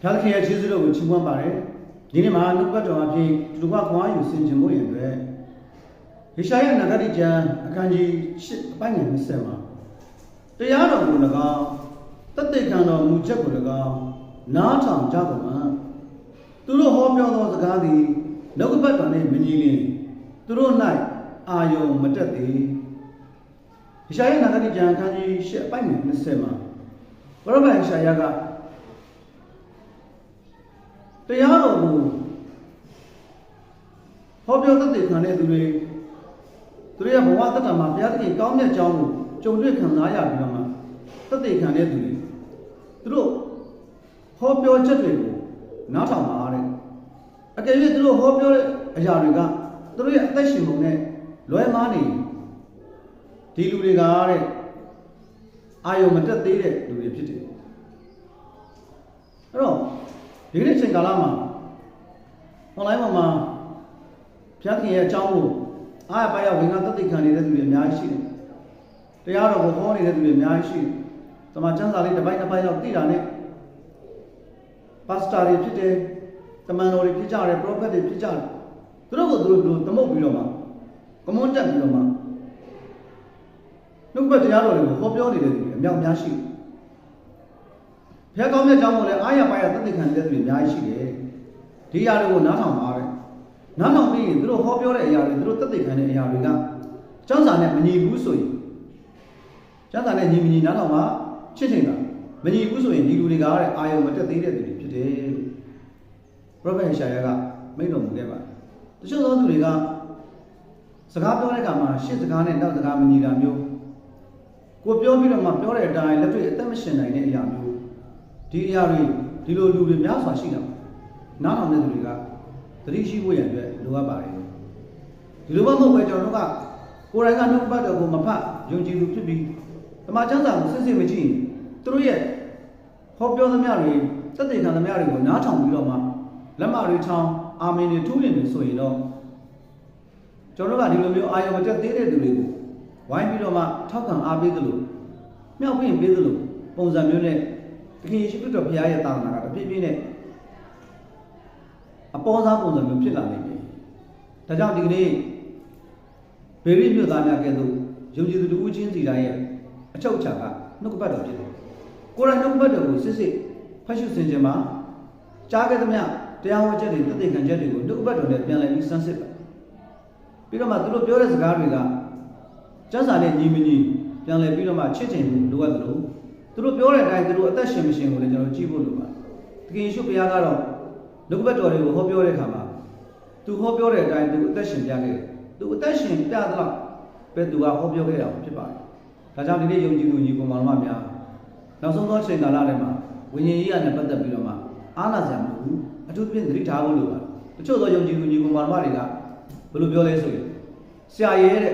ဖျားသခင်ရဲ့ကျေးဇူးတော်ကိုချီးမွမ်းပါတယ်ဒီနေ့မှာနှုတ်ကပတ်တော်အပြင်လူကခွားယူဆင်ခြင်ဖို့ရန်အတွက်ယေရှာယနဂတိကျမ်းအခန်းကြီး8အပိုင်းငယ်20မှာတရားတော်ကို၎င်းတသက်ခံတော်မူချက်ကို၎င်းနားထောင်ကြပါမှသူတို့ဟောပြောသောစကားသည်နှုတ်ကပတ်တော်နှင့်မညီလျှင်သူတို့၌အာယုံမတက်သည်ယေရှာယနဂတိကျမ်းအခန်းကြီး8အပိုင်းငယ်20မှာပရောဖက်ယေရှာယကတရားတော်ကိုဟောပြောတသက်ခံတဲ့သူတွေသူတို့ရဲ့ဘဝတတမှာဘုရားသခင်ကောင်းမြတ်ကြောင်းကိုကြုံတွေ့ခံစားရပြီးတော့မှတသက်ခံတဲ့သူတွေသူတို့ဟောပြောချက်တွေကိုနားထောင်ပါတဲ့အကယ်၍သူတို့ဟောပြောတဲ့အရာတွေကသူတို့ရဲ့အသက်ရှင်ပုံနဲ့လွဲမှားနေဒီလူတွေကတဲ့အာယုံမတက်သေးတဲ့လူတွေဖြစ်တယ်အဲ့တော့ဒီနေ့ချိန်ကာလမှာ online မှာဘုရားသခင်ရဲ့အကြောင်းကိုအားရပါရဝင်ကတသက်ခံနေတဲ့သူတွေအများကြီးရှိတယ်။တရားတော်ကိုဟောနေတဲ့သူတွေအများကြီးရှိတယ်။သမကျမ်းစာလေးတစ်ပိုင်းတစ်ပိုင်းတော့သိတာနဲ့ပါစတာတွေဖြစ်တယ်။တမန်တော်တွေဖြစ်ကြတယ်၊ပရောဖက်တွေဖြစ်ကြတယ်။သူတို့ကိုသူတို့သမုတ်ပြီးတော့မှကမွန်းတက်ပြီးတော့မှနှုတ်ဘက်တရားတော်တွေကိုဟောပြောနေတဲ့သူတွေအများအများရှိတယ်။ဘုရားကောင်းမြတ်ကြောင်းကိုလည်းအားရပါရတသက်ခံနေတဲ့သူတွေအများကြီးရှိတယ်။ဒီအရာတွေကိုနားထောင်ပါတဲ့နားထောင်ပြီးရင်သူတို့ဟောပြောတဲ့အရာတွေသူတို့တသက်ခံတဲ့အရာတွေကကျမ်းစာနဲ့မညီဘူးဆိုရင်ကျမ်းစာနဲ့ညီမညီနားထောင်မှချစ်ချင်တာမညီဘူးဆိုရင်ဒီလူတွေကတဲ့အာယုံမတက်သေးတဲ့သူတွေဖြစ်တယ်လို့ပရောဖက်ယေရှာယကမိန့်တော်မူခဲ့ပါတယ်တချို့သောသူတွေကစကားပြောတဲ့အခါမှာရှစ်စကားနဲ့နောက်စကားမညီတာမျိုးကိုပြောပြီးတော့မှပြောတဲ့အတိုင်းလက်တွေ့အသက်မရှင်နိုင်တဲ့အရာမျိုးဒီအရာတွေဒီလိုလူတွေများစွာရှိတာနားထောင်တဲ့သူတွေကသတိရှိဖို့ရန်အတွက်လိုအပ်ပါတယ်ဒီလိုမှမဟုတ်ပဲကျွန်တော်တို့ကကိုယ်တိုင်ကနှုတ်ပတ်တော်ကိုမဖတ်ယုံကြည်သူဖြစ်ပြီးဓမ္မကျမ်းစာကိုစစ်စစ်မကြည့်သူတို့ရဲ့ဟောပြောသမျှတွေသက်သေခံသမျှတွေကိုနားထောင်ပြီးတော့မှလက်မတွေထောင်အာမင်တွေထိုးရင်တွေဆိုရင်တော့ကျွန်တော်တို့ကဒီလိုမျိုးအာယုံမတက်သေးတဲ့သူတွေကိုဝိုင်းပြီးတော့မှထောက်ခံအားပေးသလိုမြောက်ပင့်ပေးသလိုပုံစံမျိုးနဲ့သခင်ယေရှုခရစ်တော်ဘုရားရဲ့သာသနာကတပြည့်ပြည့်နဲ့အပေါ်စားပုံစံမျိုးဖြစ်လာနိုင်တယ်။ဒါကြောင့်ဒီကနေ့ဗေရိမြို့သားများကဲ့သို့ယုံကြည်သူတို့ချင်းစီတိုင်းရဲ့အချုပ်အခြာကနှုတ်ကပတ်တော်ဖြစ်တယ်။ကိုယ်တိုင်နှုတ်ကပတ်တော်ကိုစစ်စစ်ဖတ်ရှုဆင်ခြင်မှာကြားခဲ့သမျှတရားဟောချက်တွေတသက်ခံချက်တွေကိုနှုတ်ကပတ်တော်နဲ့ပြန်လည်ပြီးစမ်းစစ်ပါ။ပြီးတော့မှသူတို့ပြောတဲ့စကားတွေကကျမ်းစာနဲ့ညီမညီပြန်လည်ပြီးတော့မှချစ်ချင်လိုအပ်တယ်လို့သူတို့ပြောတဲ့အတိုင်းသူတို့အသက်ရှင်မရှင်ကိုလည်းကျွန်တော်ကြည့်ဖို့လိုပါတယ်။သခင်ယေရှုဘုရားကတော့နှုတ်ကပတ်တော်တွေကိုဟောပြောတဲ့အခါမှာသူဟောပြောတဲ့အတိုင်းသူအသက်ရှင်ပြခဲ့တယ်။သူအသက်ရှင်ပြသလောက်ပဲသူကဟောပြောခဲ့တာဖြစ်ပါတယ်။ဒါကြောင့်ဒီနေ့ယုံကြည်သူညီကောင်မောင်တို့များနောက်ဆုံးသောချိန်ကာလထဲမှာဝိညာဉ်ရေးရနဲ့ပတ်သက်ပြီးတော့မှအားနာစရာမလိုဘူး။အထူးသဖြင့်သတိထားဖို့လိုပါတယ်။တချို့သောယုံကြည်သူညီကောင်မောင်တို့တွေကဘယ်လိုပြောလဲဆိုရင်ဆရာရဲတဲ့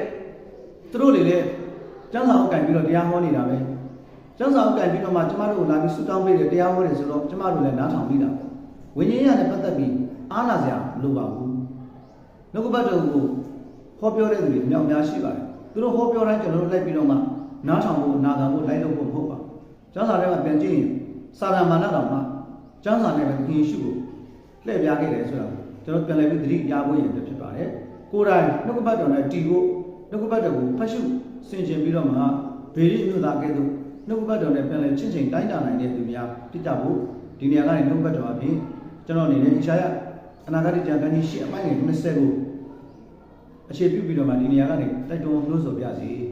သူတို့တွေလည်းကျမ်းစာအုပ်ကင်ပြီးတော့တရားဟောနေတာပဲ။ကျမ်းစာအုပ်ကင်ပြီးတော့မှကျမတို့ကိုလာပြီးဆုတောင်းပေးတယ်တရားဟောတယ်ဆိုတော့ကျမတို့လည်းနားထောင်ပြီးတာဝိညာဉ်ရေးနဲ့ပတ်သက်ပြီးအားနာစရာမလိုပါဘူးနှုတ်ကပတ်တော်ကိုဟောပြောတဲ့သူတွေအများကြီးရှိပါတယ်သူတို့ဟောပြောတိုင်းကျွန်တော်တို့လိုက်ပြီးတော့မှနားထောင်ဖို့နာခံဖို့လိုက်လုပ်ဖို့မဟုတ်ပါကျမ်းစာထဲမှာပြန်ကြည့်ရင်စာရမာနတော်မှာကျမ်းစာနဲ့ပဲသခင်ယေရှုကိုလှည့်ပြခဲ့တယ်ဆိုတာကျွန်တော်ပြန်လည်ပြီးသတိရဖို့ရည်ဖြစ်ပါတယ်ကိုယ်တိုင်နှုတ်ကပတ်တော်နဲ့တည်ဖို့နှုတ်ကပတ်တော်ကိုဖတ်ရှုဆင်ခြင်ပြီးတော့မှဗေရိမြို့သားကဲ့သို့နှုတ်ကပတ်တော်နဲ့ပြန်လည်ချင့်ချိန်တိုင်းတာနိုင်တဲ့သူများဖြစ်ကြဖို့ဒီနေရာကနေနှုတ်ကပတ်တော်အပြင်ကျွန်တော်အနေနဲ့ယေရှာယအနာဂတ်ကျမ်းခန်းကြီး8အပိုင်းငယ်20ကိုအခြေပြုပြီးတော့မှဒီနေရာကနေတိုက်တွန်းလို့ဆိုပြစီ